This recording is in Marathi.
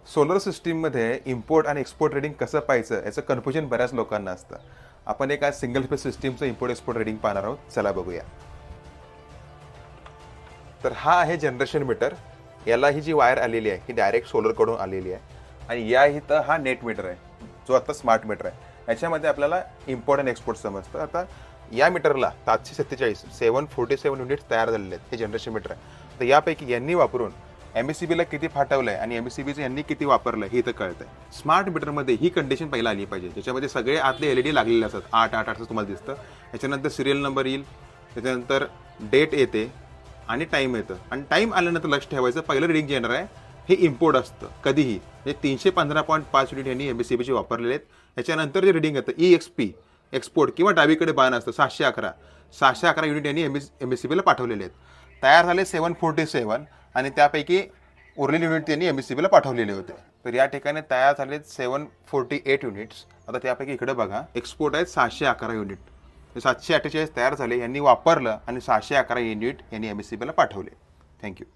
सोलर सिस्टीममध्ये इम्पोर्ट आणि एक्सपोर्ट रेडिंग कसं पाहायचं याचं कन्फ्युजन बऱ्याच लोकांना असतं. आपण एक आज सिंगल फेज सिस्टीमचं इम्पोर्ट एक्सपोर्ट रेडिंग पाहणार आहोत. चला बघूया. तर हा आहे जनरेशन मीटर. याला ही जी वायर आलेली आहे ही डायरेक्ट सोलरकडून आलेली आहे आणि या इथं हा नेट मीटर आहे जो आता स्मार्ट मीटर आहे. याच्यामध्ये आपल्याला इम्पोर्ट आणि एक्सपोर्ट समजतं. आता या मीटरला 747 युनिट्स तयार झालेले आहेत. हे जनरेशन मीटर आहे. तर यापैकी यांनी वापरून MSCBला किती फाटवलंय आणि MSCBचं यांनी किती वापरलंय हे इथं कळतंय. स्मार्ट मीटरमध्ये ही कंडिशन पहिला आली पाहिजे, ज्याच्यामध्ये सगळे आतले LED लागलेले असतात. 888 असं तुम्हाला दिसतं. याच्यानंतर सिरियल नंबर येईल, त्याच्यानंतर डेट येते आणि टाईम येतं. आणि टाईम आल्यानंतर लक्ष ठेवायचं, पहिलं रिडिंग जे येणार आहे हे इम्पोर्ट असतं कधीही. म्हणजे 315.5 युनिट यांनी MSCBचे वापरलेले आहेत. याच्यानंतर जे रिडिंग येतं EXP एक्सपोर्ट किंवा डावीकडे बाण असतं 711 युनिट यांनी MSCBला पाठवलेले आहेत. तयार झाले 747 आणि त्यापैकी उरलेले युनिट त्यांनी MSCBला पाठवलेले होते. तर या ठिकाणी तयार झाले 748 युनिट्स. आता त्यापैकी इकडे बघा एक्सपोर्ट आहेत 611 युनिट. 748 तयार झाले, यांनी वापरलं आणि 611 युनिट यांनी MSCBला पाठवले. थँक्यू.